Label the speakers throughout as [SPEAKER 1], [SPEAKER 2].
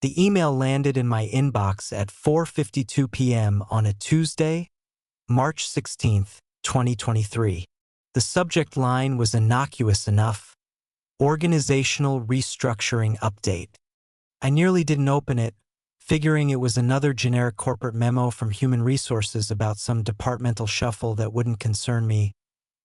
[SPEAKER 1] The email landed in my inbox at 4:52 p.m. on a Tuesday, March 16th, 2023. The subject line was innocuous enough: Organizational Restructuring Update. I nearly didn't open it, figuring it was another generic corporate memo from Human Resources about some departmental shuffle that wouldn't concern me.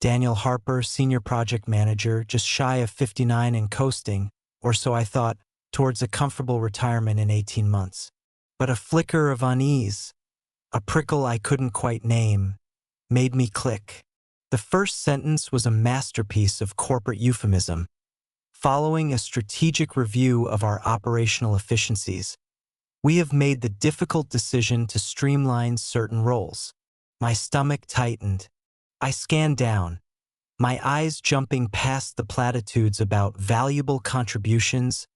[SPEAKER 1] Daniel Harper, Senior Project Manager, just shy of 59 and coasting, or so I thought, towards a comfortable retirement in 18 months. But a flicker of unease, a prickle I couldn't quite name, made me click. The first sentence was a masterpiece of corporate euphemism. Following a strategic review of our operational efficiencies, we have made the difficult decision to streamline certain roles. My stomach tightened. I scanned down, my eyes jumping past the platitudes about valuable contributions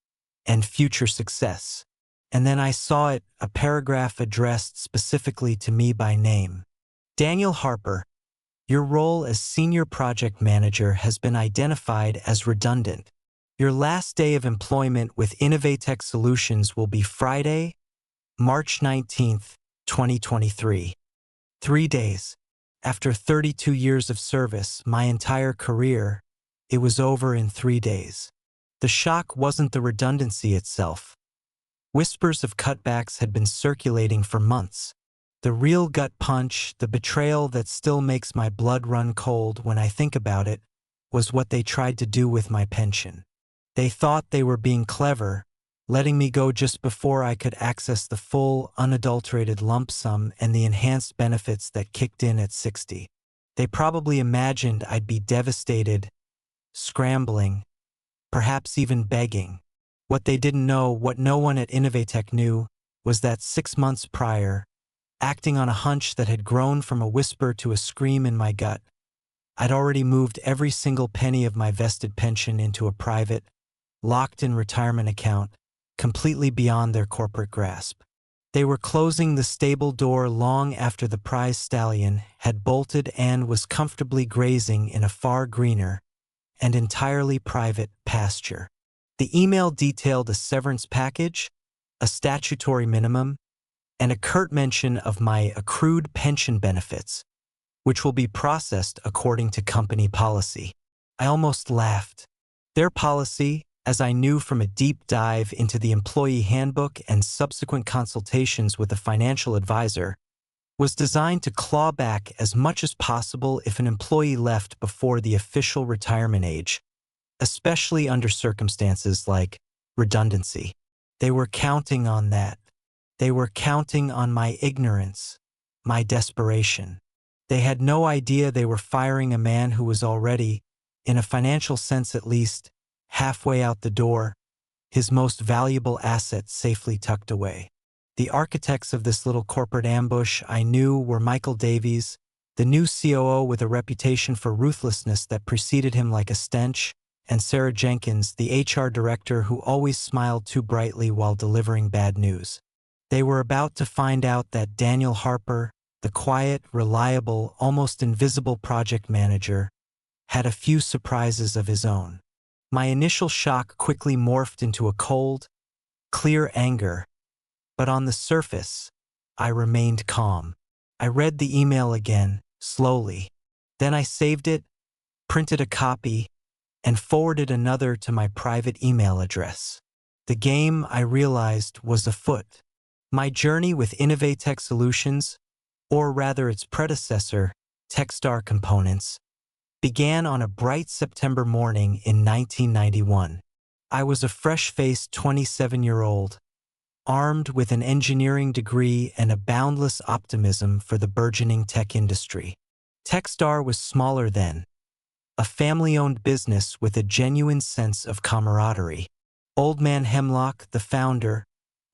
[SPEAKER 1] and future success. And then I saw it, a paragraph addressed specifically to me by name. Daniel Harper, your role as Senior Project Manager has been identified as redundant. Your last day of employment with Innovatech Solutions will be Friday, March 19th, 2023. 3 days. After 32 years of service, my entire career, it was over in 3 days. The shock wasn't the redundancy itself. Whispers of cutbacks had been circulating for months. The real gut punch, the betrayal that still makes my blood run cold when I think about it, was what they tried to do with my pension. They thought they were being clever, letting me go just before I could access the full, unadulterated lump sum and the enhanced benefits that kicked in at 60. They probably imagined I'd be devastated, scrambling, perhaps even begging. What they didn't know, what no one at Innovatech knew, was that 6 months prior, acting on a hunch that had grown from a whisper to a scream in my gut, I'd already moved every single penny of my vested pension into a private, locked-in retirement account, completely beyond their corporate grasp. They were closing the stable door long after the prize stallion had bolted and was comfortably grazing in a far greener and entirely private pasture. The email detailed a severance package, a statutory minimum, and a curt mention of my accrued pension benefits, which will be processed according to company policy. I almost laughed. Their policy, as I knew from a deep dive into the employee handbook and subsequent consultations with a financial advisor, was designed to claw back as much as possible if an employee left before the official retirement age, especially under circumstances like redundancy. They were counting on that. They were counting on my ignorance, my desperation. They had no idea they were firing a man who was already, in a financial sense at least, halfway out the door, his most valuable asset safely tucked away. The architects of this little corporate ambush I knew were Michael Davies, the new COO with a reputation for ruthlessness that preceded him like a stench, and Sarah Jenkins, the HR director who always smiled too brightly while delivering bad news. They were about to find out that Daniel Harper, the quiet, reliable, almost invisible project manager, had a few surprises of his own. My initial shock quickly morphed into a cold, clear anger, but on the surface, I remained calm. I read the email again, slowly. Then I saved it, printed a copy, and forwarded another to my private email address. The game, I realized, was afoot. My journey with Innovatech Solutions, or rather its predecessor, Techstar Components, began on a bright September morning in 1991. I was a fresh-faced 27-year-old, armed with an engineering degree and a boundless optimism for the burgeoning tech industry. Techstar was smaller then, a family-owned business with a genuine sense of camaraderie. Old Man Hemlock, the founder,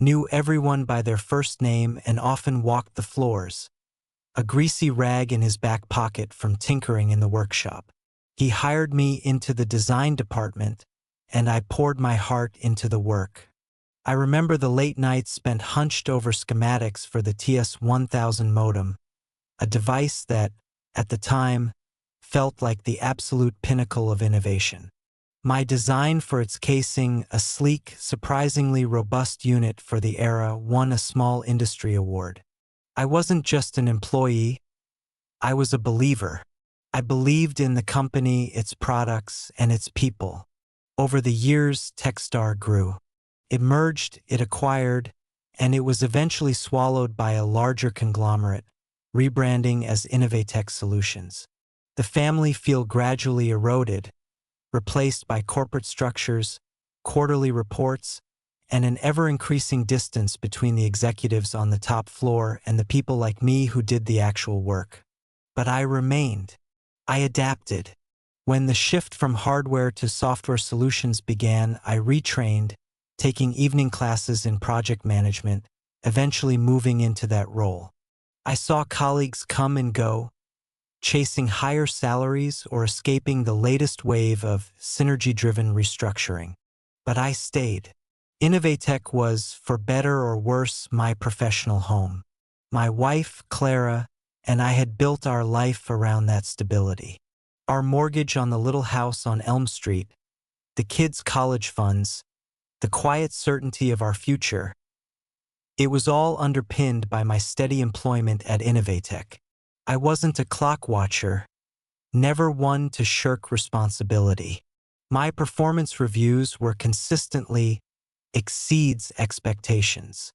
[SPEAKER 1] knew everyone by their first name and often walked the floors, a greasy rag in his back pocket from tinkering in the workshop. He hired me into the design department, and I poured my heart into the work. I remember the late nights spent hunched over schematics for the TS-1000 modem, a device that, at the time, felt like the absolute pinnacle of innovation. My design for its casing, a sleek, surprisingly robust unit for the era, won a small industry award. I wasn't just an employee, I was a believer. I believed in the company, its products, and its people. Over the years, Techstar grew. It merged, it acquired, and it was eventually swallowed by a larger conglomerate, rebranding as Innovatech Solutions. The family feel gradually eroded, replaced by corporate structures, quarterly reports, and an ever-increasing distance between the executives on the top floor and the people like me who did the actual work. But I remained. I adapted. When the shift from hardware to software solutions began, I retrained, taking evening classes in project management, eventually moving into that role. I saw colleagues come and go, chasing higher salaries or escaping the latest wave of synergy-driven restructuring. But I stayed. Innovatech was, for better or worse, my professional home. My wife, Clara, and I had built our life around that stability. Our mortgage on the little house on Elm Street, the kids' college funds, the quiet certainty of our future. It was all underpinned by my steady employment at Innovatech. I wasn't a clock watcher, never one to shirk responsibility. My performance reviews were consistently exceeds expectations.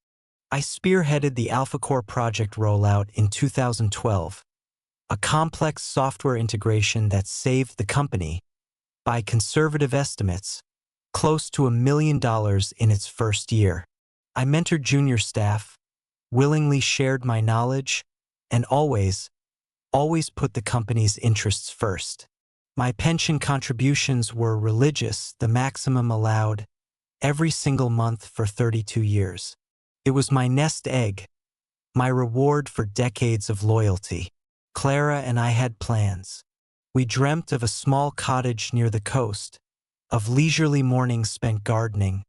[SPEAKER 1] I spearheaded the AlphaCore project rollout in 2012, a complex software integration that saved the company, by conservative estimates, close to $1 million in its first year. I mentored junior staff, willingly shared my knowledge, and always put the company's interests first. My pension contributions were religious, the maximum allowed, every single month for 32 years. It was my nest egg, my reward for decades of loyalty. Clara and I had plans. We dreamt of a small cottage near the coast, of leisurely mornings spent gardening,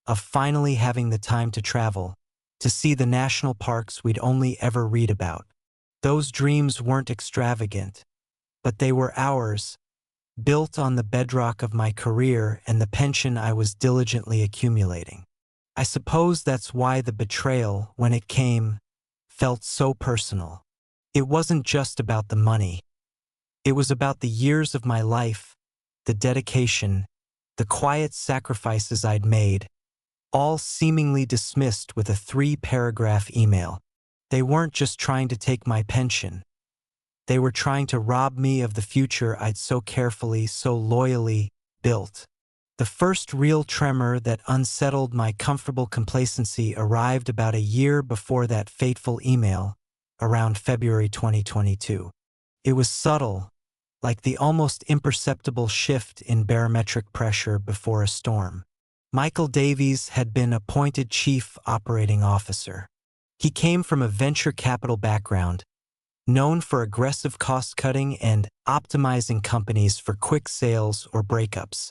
[SPEAKER 1] of finally having the time to travel, to see the national parks we'd only ever read about. Those dreams weren't extravagant, but they were ours, built on the bedrock of my career and the pension I was diligently accumulating. I suppose that's why the betrayal, when it came, felt so personal. It wasn't just about the money. It was about the years of my life, the dedication, the quiet sacrifices I'd made, all seemingly dismissed with a 3-paragraph email. They weren't just trying to take my pension. They were trying to rob me of the future I'd so carefully, so loyally built. The first real tremor that unsettled my comfortable complacency arrived about a year before that fateful email, around February 2022. It was subtle, like the almost imperceptible shift in barometric pressure before a storm. Michael Davies had been appointed Chief Operating Officer. He came from a venture capital background, known for aggressive cost-cutting and optimizing companies for quick sales or breakups.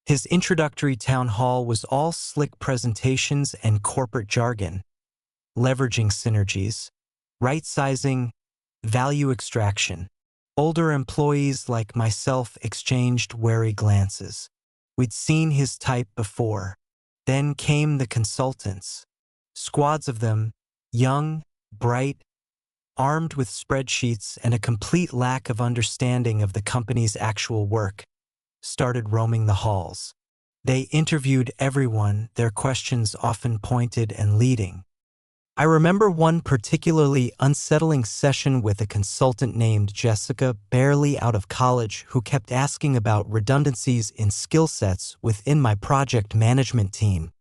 [SPEAKER 1] His introductory town hall was all slick presentations and corporate jargon, leveraging synergies, right-sizing, value extraction. Older employees like myself exchanged wary glances. We'd seen his type before. Then came the consultants. Squads of them, young, bright, armed with spreadsheets and a complete lack of understanding of the company's actual work, started roaming the halls. They interviewed everyone, their questions often pointed and leading. I remember one particularly unsettling session with a consultant named Jessica, barely out of college, who kept asking about redundancies in skill sets within my project management team.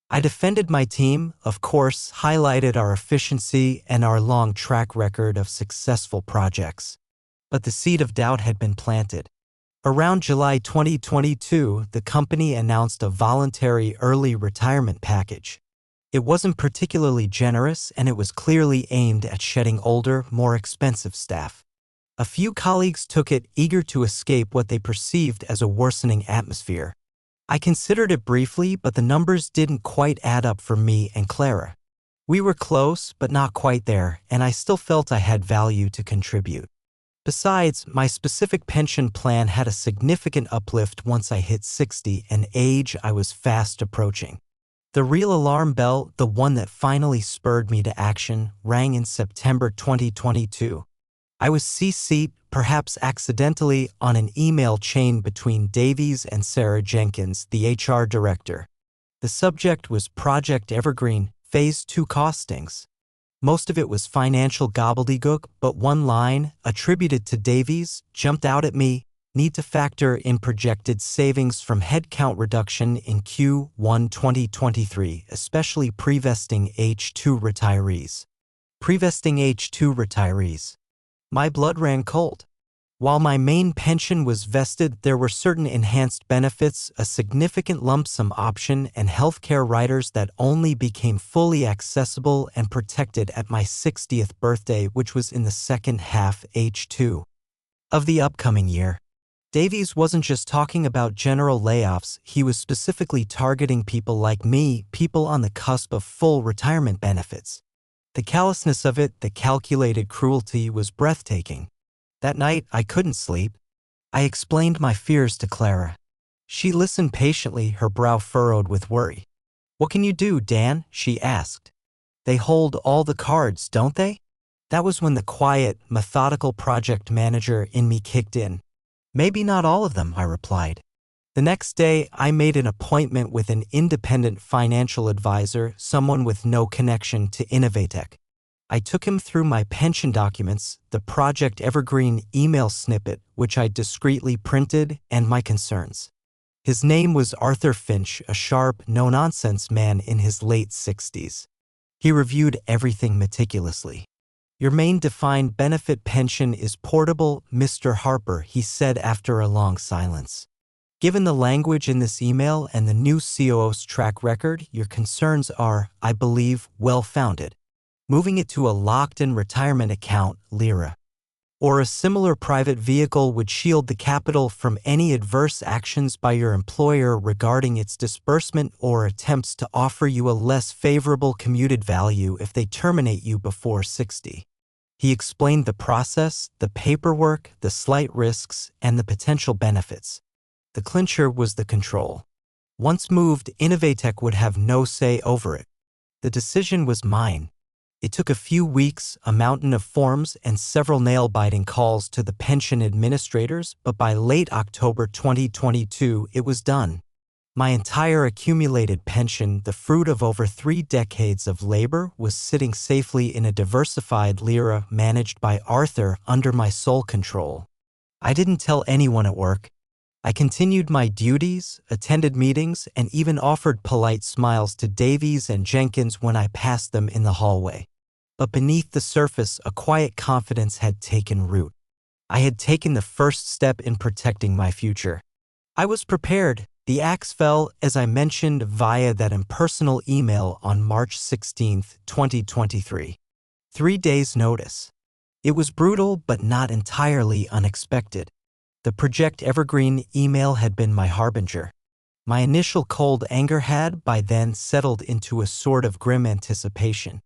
[SPEAKER 1] I defended my team, of course, highlighted our efficiency and our long track record of successful projects. But the seed of doubt had been planted. Around July 2022, the company announced a voluntary early retirement package. It wasn't particularly generous, and it was clearly aimed at shedding older, more expensive staff. A few colleagues took it, eager to escape what they perceived as a worsening atmosphere. I considered it briefly, but the numbers didn't quite add up for me and Clara. We were close, but not quite there, and I still felt I had value to contribute. Besides, my specific pension plan had a significant uplift once I hit 60, an age I was fast approaching. The real alarm bell, the one that finally spurred me to action, rang in September 2022. I was CC'd, perhaps accidentally, on an email chain between Davies and Sarah Jenkins, the HR director. The subject was Project Evergreen, Phase 2 costings. Most of it was financial gobbledygook, but one line, attributed to Davies, jumped out at me: need to factor in projected savings from headcount reduction in Q1 2023, especially pre-vesting H2 retirees. Pre-vesting H2 retirees. My blood ran cold. While my main pension was vested, there were certain enhanced benefits, a significant lump sum option, and healthcare riders that only became fully accessible and protected at my 60th birthday, which was in the second half H2 of the upcoming year. Davies wasn't just talking about general layoffs, he was specifically targeting people like me, people on the cusp of full retirement benefits. The callousness of it, the calculated cruelty, was breathtaking. That night, I couldn't sleep. I explained my fears to Clara. She listened patiently, her brow furrowed with worry. "What can you do, Dan?" she asked. "They hold all the cards, don't they?" That was when the quiet, methodical project manager in me kicked in. "Maybe not all of them," I replied. The next day, I made an appointment with an independent financial advisor, someone with no connection to Innovatech. I took him through my pension documents, the Project Evergreen email snippet, which I discreetly printed, and my concerns. His name was Arthur Finch, a sharp, no-nonsense man in his late 60s. He reviewed everything meticulously. "Your main defined benefit pension is portable, Mr. Harper," he said after a long silence. "Given the language in this email and the new COO's track record, your concerns are, I believe, well-founded. Moving it to a locked-in retirement account, LIRA, or a similar private vehicle would shield the capital from any adverse actions by your employer regarding its disbursement or attempts to offer you a less favorable commuted value if they terminate you before 60. He explained the process, the paperwork, the slight risks, and the potential benefits. The clincher was the control. Once moved, Innovatech would have no say over it. The decision was mine. It took a few weeks, a mountain of forms, and several nail-biting calls to the pension administrators, but by late October 2022, it was done. My entire accumulated pension, the fruit of over 3 decades of labor, was sitting safely in a diversified LIRA managed by Arthur under my sole control. I didn't tell anyone at work. I continued my duties, attended meetings, and even offered polite smiles to Davies and Jenkins when I passed them in the hallway. But beneath the surface, a quiet confidence had taken root. I had taken the first step in protecting my future. I was prepared. The axe fell, as I mentioned, via that impersonal email on March 16, 2023. 3 days' notice. It was brutal, but not entirely unexpected. The Project Evergreen email had been my harbinger. My initial cold anger had, by then, settled into a sort of grim anticipation.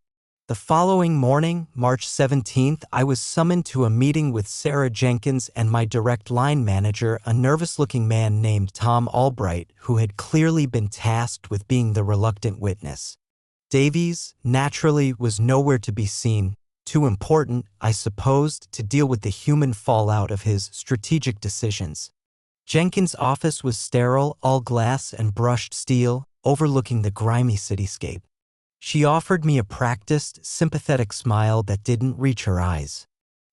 [SPEAKER 1] The following morning, March 17th, I was summoned to a meeting with Sarah Jenkins and my direct line manager, a nervous-looking man named Tom Albright, who had clearly been tasked with being the reluctant witness. Davies, naturally, was nowhere to be seen, too important, I supposed, to deal with the human fallout of his strategic decisions. Jenkins' office was sterile, all glass and brushed steel, overlooking the grimy cityscape. She offered me a practiced, sympathetic smile that didn't reach her eyes.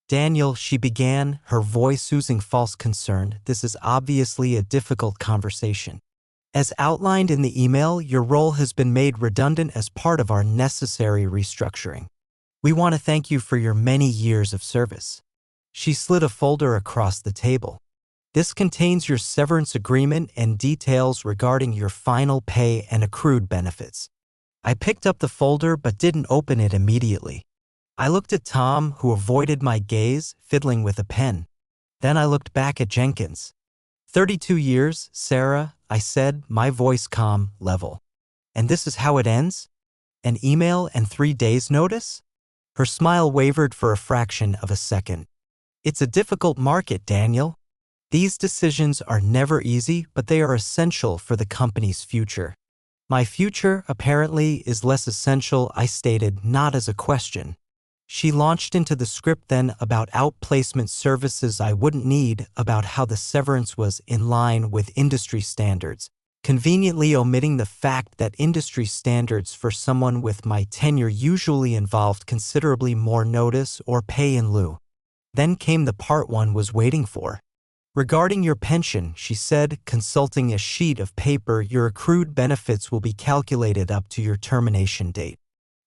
[SPEAKER 1] "Daniel," she began, her voice oozing false concern, "this is obviously a difficult conversation. As outlined in the email, your role has been made redundant as part of our necessary restructuring. We want to thank you for your many years of service." She slid a folder across the table. "This contains your severance agreement and details regarding your final pay and accrued benefits." I picked up the folder but didn't open it immediately. I looked at Tom, who avoided my gaze, fiddling with a pen. Then I looked back at Jenkins. 32 years, Sarah," I said, my voice calm, level. "And this is how it ends? An email and 3 days' notice?" Her smile wavered for a fraction of a second. It's a difficult market, Daniel. These decisions are never easy, but they are essential for the company's future. My future, apparently, is less essential, I stated, not as a question. She launched into the script then about outplacement services I wouldn't need, about how the severance was in line with industry standards, conveniently omitting the fact that industry standards for someone with my tenure usually involved considerably more notice or pay in lieu. Then came the part one was waiting for. Regarding your pension, she said, consulting a sheet of paper, your accrued benefits will be calculated up to your termination date.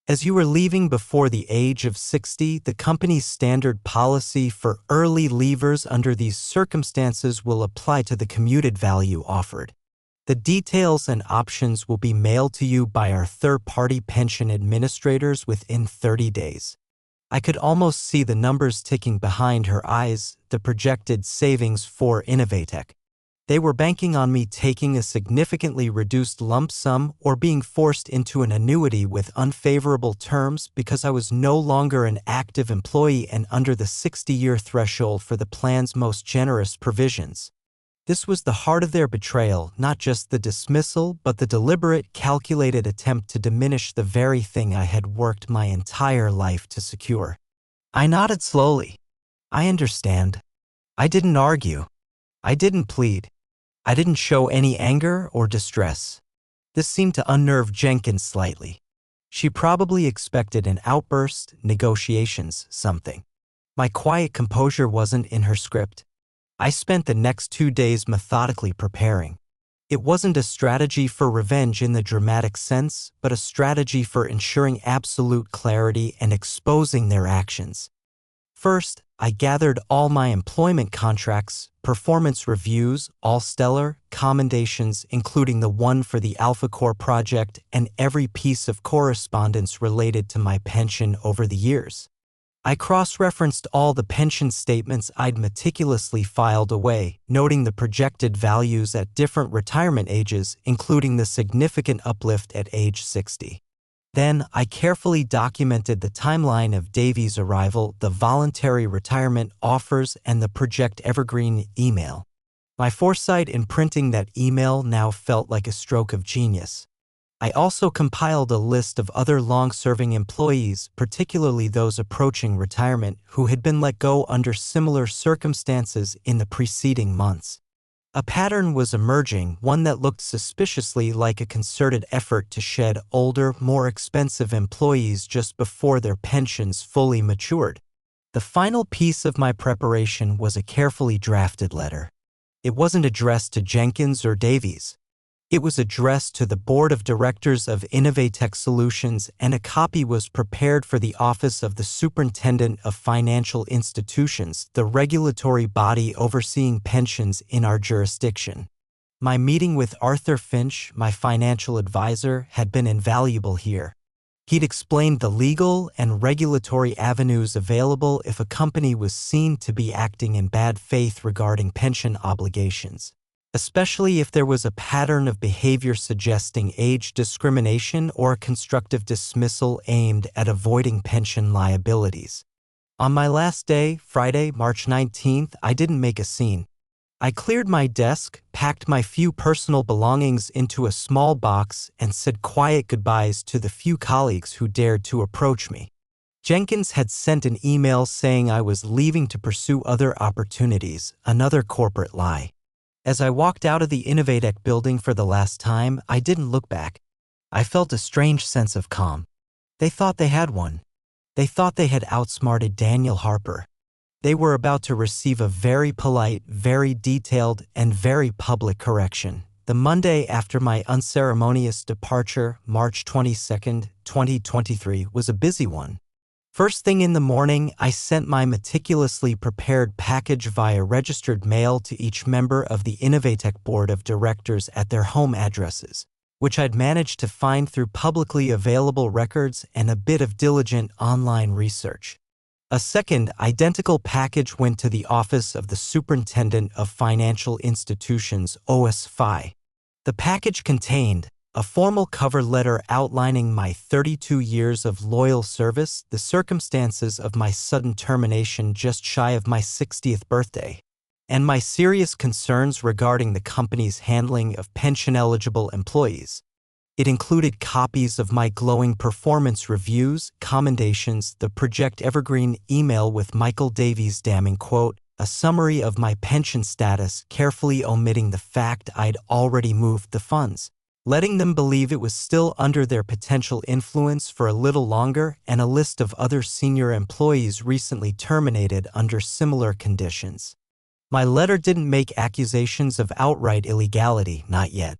[SPEAKER 1] As you are leaving before the age of 60, the company's standard policy for early leavers under these circumstances will apply to the commuted value offered. The details and options will be mailed to you by our third-party pension administrators within 30 days. I could almost see the numbers ticking behind her eyes, the projected savings for Innovatech. They were banking on me taking a significantly reduced lump sum or being forced into an annuity with unfavorable terms because I was no longer an active employee and under the 60-year threshold for the plan's most generous provisions. This was the heart of their betrayal, not just the dismissal, but the deliberate, calculated attempt to diminish the very thing I had worked my entire life to secure. I nodded slowly. I understand. I didn't argue. I didn't plead. I didn't show any anger or distress. This seemed to unnerve Jenkins slightly. She probably expected an outburst, negotiations, something. My quiet composure wasn't in her script. I spent the next 2 days methodically preparing. It wasn't a strategy for revenge in the dramatic sense, but a strategy for ensuring absolute clarity and exposing their actions. First, I gathered all my employment contracts, performance reviews, all stellar, commendations, including the one for the AlphaCore project, and every piece of correspondence related to my pension over the years. I cross-referenced all the pension statements I'd meticulously filed away, noting the projected values at different retirement ages, including the significant uplift at age 60. Then, I carefully documented the timeline of Davy's arrival, the voluntary retirement offers, and the Project Evergreen email. My foresight in printing that email now felt like a stroke of genius. I also compiled a list of other long-serving employees, particularly those approaching retirement, who had been let go under similar circumstances in the preceding months. A pattern was emerging, one that looked suspiciously like a concerted effort to shed older, more expensive employees just before their pensions fully matured. The final piece of my preparation was a carefully drafted letter. It wasn't addressed to Jenkins or Davies. It was addressed to the Board of Directors of Innovatech Solutions, and a copy was prepared for the Office of the Superintendent of Financial Institutions, the regulatory body overseeing pensions in our jurisdiction. My meeting with Arthur Finch, my financial advisor, had been invaluable here. He'd explained the legal and regulatory avenues available if a company was seen to be acting in bad faith regarding pension obligations, especially if there was a pattern of behavior suggesting age discrimination or a constructive dismissal aimed at avoiding pension liabilities. On my last day, Friday, March 19th, I didn't make a scene. I cleared my desk, packed my few personal belongings into a small box, and said quiet goodbyes to the few colleagues who dared to approach me. Jenkins had sent an email saying I was leaving to pursue other opportunities, another corporate lie. As I walked out of the Innovatech building for the last time, I didn't look back. I felt a strange sense of calm. They thought they had one. They thought they had outsmarted Daniel Harper. They were about to receive a very polite, very detailed, and very public correction. The Monday after my unceremonious departure, March 22, 2023, was a busy one. First thing in the morning, I sent my meticulously prepared package via registered mail to each member of the Innovatech Board of Directors at their home addresses, which I'd managed to find through publicly available records and a bit of diligent online research. A second, identical package went to the Office of the Superintendent of Financial Institutions, OSFI. The package contained A formal cover letter outlining my 32 years of loyal service, the circumstances of my sudden termination just shy of my 60th birthday, and my serious concerns regarding the company's handling of pension-eligible employees. It included copies of my glowing performance reviews, commendations, the Project Evergreen email with Michael Davies' damning quote, a summary of my pension status, carefully omitting the fact I'd already moved the funds, letting them believe it was still under their potential influence for a little longer, and a list of other senior employees recently terminated under similar conditions. My letter didn't make accusations of outright illegality, not yet.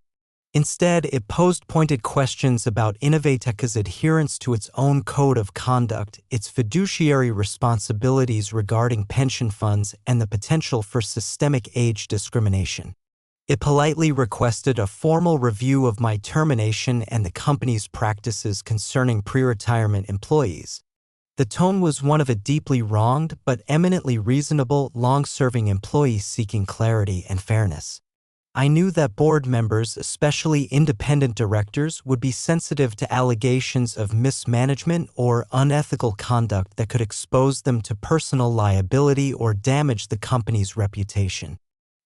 [SPEAKER 1] Instead, it posed pointed questions about Innovateka's adherence to its own code of conduct, its fiduciary responsibilities regarding pension funds, and the potential for systemic age discrimination. It politely requested a formal review of my termination and the company's practices concerning pre-retirement employees. The tone was one of a deeply wronged but eminently reasonable, long-serving employee seeking clarity and fairness. I knew that board members, especially independent directors, would be sensitive to allegations of mismanagement or unethical conduct that could expose them to personal liability or damage the company's reputation.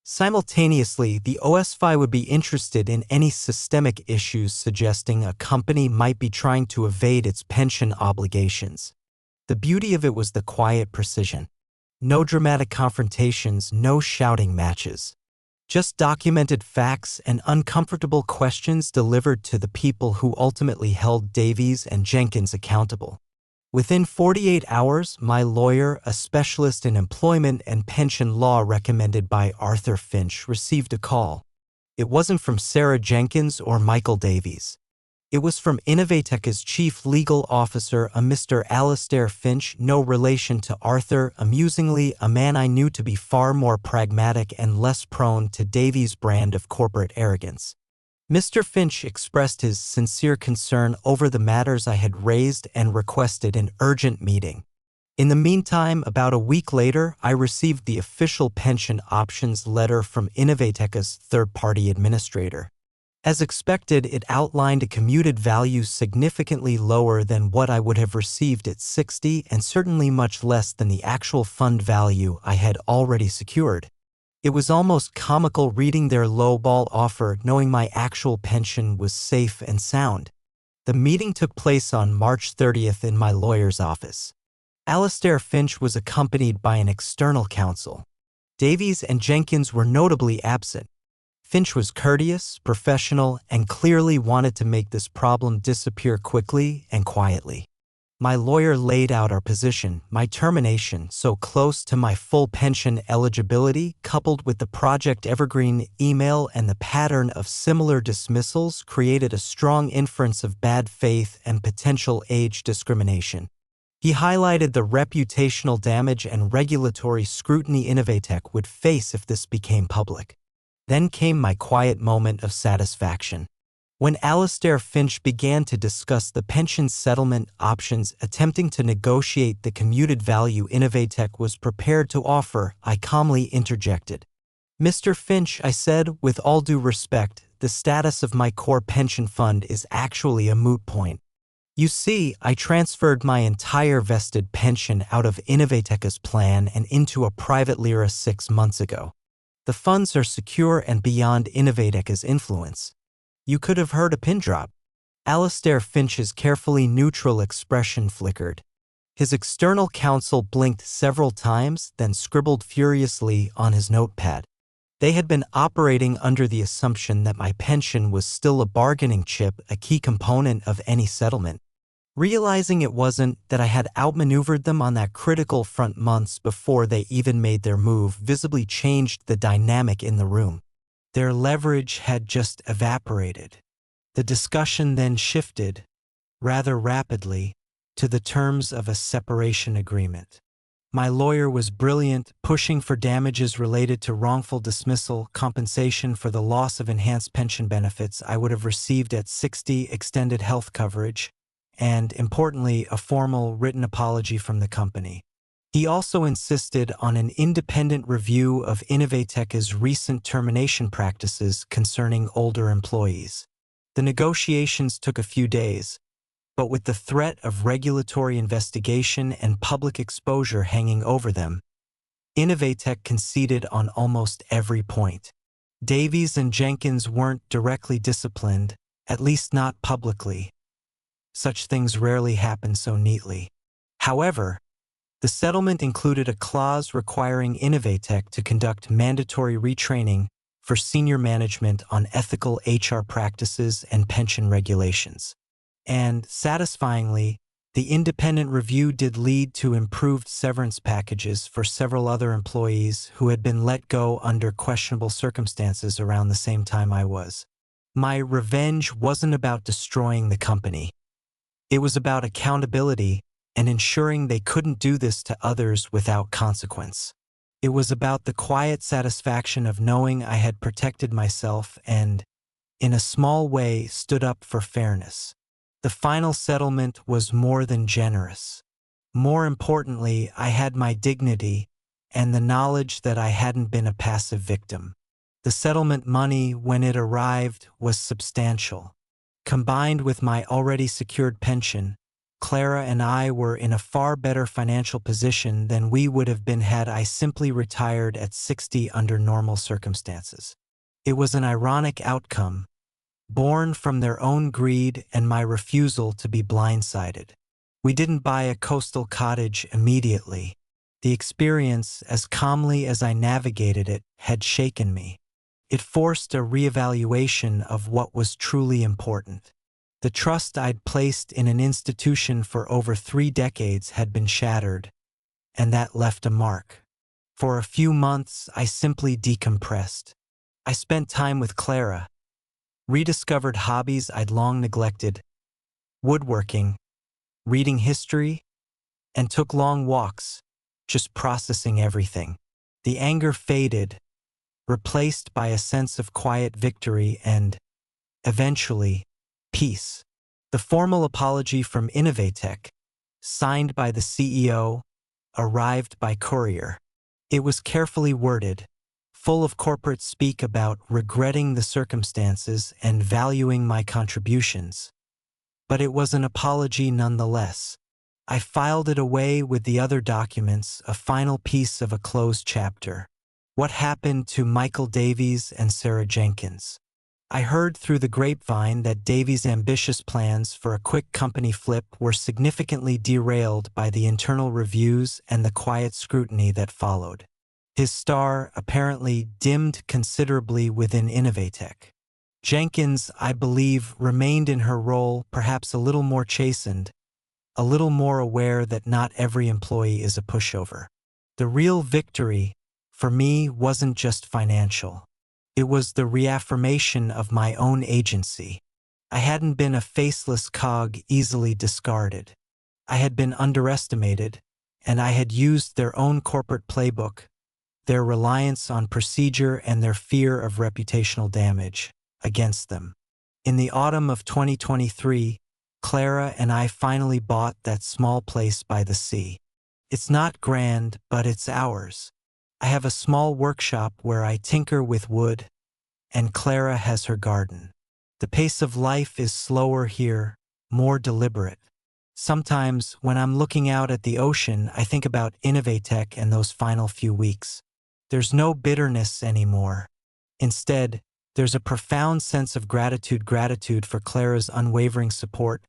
[SPEAKER 1] Simultaneously, the OSFI would be interested in any systemic issues suggesting a company might be trying to evade its pension obligations. The beauty of it was the quiet precision. No dramatic confrontations, no shouting matches. Just documented facts and uncomfortable questions delivered to the people who ultimately held Davies and Jenkins accountable. Within 48 hours, my lawyer, a specialist in employment and pension law recommended by Arthur Finch, received a call. It wasn't from Sarah Jenkins or Michael Davies. It was from Innovateka's chief legal officer, a Mr. Alastair Finch, no relation to Arthur, amusingly a man I knew to be far more pragmatic and less prone to Davies' brand of corporate arrogance. Mr. Finch expressed his sincere concern over the matters I had raised and requested an urgent meeting. In the meantime, about a week later, I received the official pension options letter from Innovateka's third-party administrator. As expected, it outlined a commuted value significantly lower than what I would have received at 60 and certainly much less than the actual fund value I had already secured. It was almost comical reading their lowball offer, knowing my actual pension was safe and sound. The meeting took place on March 30th in my lawyer's office. Alastair Finch was accompanied by an external counsel. Davies and Jenkins were notably absent. Finch was courteous, professional, and clearly wanted to make this problem disappear quickly and quietly. My lawyer laid out our position. My termination, so close to my full pension eligibility, coupled with the Project Evergreen email and the pattern of similar dismissals, created a strong inference of bad faith and potential age discrimination. He highlighted the reputational damage and regulatory scrutiny Innovatek would face if this became public. Then came my quiet moment of satisfaction. When Alastair Finch began to discuss the pension settlement options, attempting to negotiate the commuted value Innovatek was prepared to offer, I calmly interjected. "Mr. Finch," I said, "with all due respect, the status of my core pension fund is actually a moot point. You see, I transferred my entire vested pension out of Innovateka's plan and into a private lira 6 months ago. The funds are secure and beyond Innovateka's influence." You could have heard a pin drop. Alastair Finch's carefully neutral expression flickered. His external counsel blinked several times, then scribbled furiously on his notepad. They had been operating under the assumption that my pension was still a bargaining chip, a key component of any settlement. Realizing it wasn't, that I had outmaneuvered them on that critical front months before they even made their move, visibly changed the dynamic in the room. Their leverage had just evaporated. The discussion then shifted, rather rapidly, to the terms of a separation agreement. My lawyer was brilliant, pushing for damages related to wrongful dismissal, compensation for the loss of enhanced pension benefits I would have received at 60, extended health coverage, and, importantly, a formal written apology from the company. He also insisted on an independent review of Innovateka's recent termination practices concerning older employees. The negotiations took a few days, but with the threat of regulatory investigation and public exposure hanging over them, Innovatech conceded on almost every point. Davies and Jenkins weren't directly disciplined, at least not publicly. Such things rarely happen so neatly. However, the settlement included a clause requiring Innovatech to conduct mandatory retraining for senior management on ethical HR practices and pension regulations. And, satisfyingly, the independent review did lead to improved severance packages for several other employees who had been let go under questionable circumstances around the same time I was. My revenge wasn't about destroying the company. It was about accountability and ensuring they couldn't do this to others without consequence. It was about the quiet satisfaction of knowing I had protected myself and, in a small way, stood up for fairness. The final settlement was more than generous. More importantly, I had my dignity and the knowledge that I hadn't been a passive victim. The settlement money, when it arrived, was substantial. Combined with my already secured pension, Clara and I were in a far better financial position than we would have been had I simply retired at 60 under normal circumstances. It was an ironic outcome, born from their own greed and my refusal to be blindsided. We didn't buy a coastal cottage immediately. The experience, as calmly as I navigated it, had shaken me. It forced a reevaluation of what was truly important. The trust I'd placed in an institution for over 3 decades had been shattered, and that left a mark. For a few months, I simply decompressed. I spent time with Clara, rediscovered hobbies I'd long neglected, woodworking, reading history, and took long walks, just processing everything. The anger faded, replaced by a sense of quiet victory and, eventually, peace. The formal apology from Innovatech, signed by the CEO, arrived by courier. It was carefully worded, full of corporate speak about regretting the circumstances and valuing my contributions. But it was an apology nonetheless. I filed it away with the other documents, a final piece of a closed chapter. What happened to Michael Davies and Sarah Jenkins? I heard through the grapevine that Davies' ambitious plans for a quick company flip were significantly derailed by the internal reviews and the quiet scrutiny that followed. His star apparently dimmed considerably within Innovatech. Jenkins, I believe, remained in her role, perhaps a little more chastened, a little more aware that not every employee is a pushover. The real victory, for me, wasn't just financial. It was the reaffirmation of my own agency. I hadn't been a faceless cog easily discarded. I had been underestimated, and I had used their own corporate playbook, their reliance on procedure and their fear of reputational damage, against them. In the autumn of 2023, Clara and I finally bought that small place by the sea. It's not grand, but it's ours. I have a small workshop where I tinker with wood, and Clara has her garden. The pace of life is slower here, more deliberate. Sometimes, when I'm looking out at the ocean, I think about Innovatech and those final few weeks. There's no bitterness anymore. Instead, there's a profound sense of gratitude for Clara's unwavering support,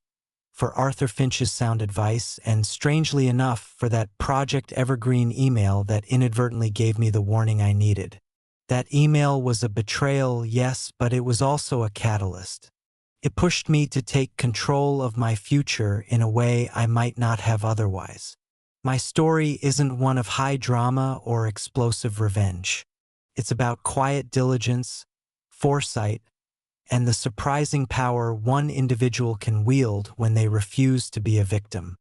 [SPEAKER 1] for Arthur Finch's sound advice, and strangely enough, for that Project Evergreen email that inadvertently gave me the warning I needed. That email was a betrayal, yes, but it was also a catalyst. It pushed me to take control of my future in a way I might not have otherwise. My story isn't one of high drama or explosive revenge. It's about quiet diligence, foresight, and the surprising power one individual can wield when they refuse to be a victim.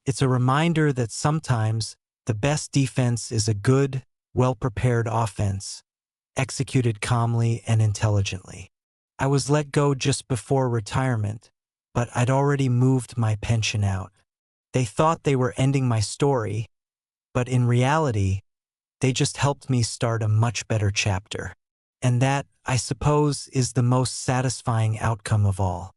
[SPEAKER 1] It's a reminder that sometimes the best defense is a good, well-prepared offense, executed calmly and intelligently. I was let go just before retirement, but I'd already moved my pension out. They thought they were ending my story, but in reality, they just helped me start a much better chapter. And that, I suppose, is the most satisfying outcome of all.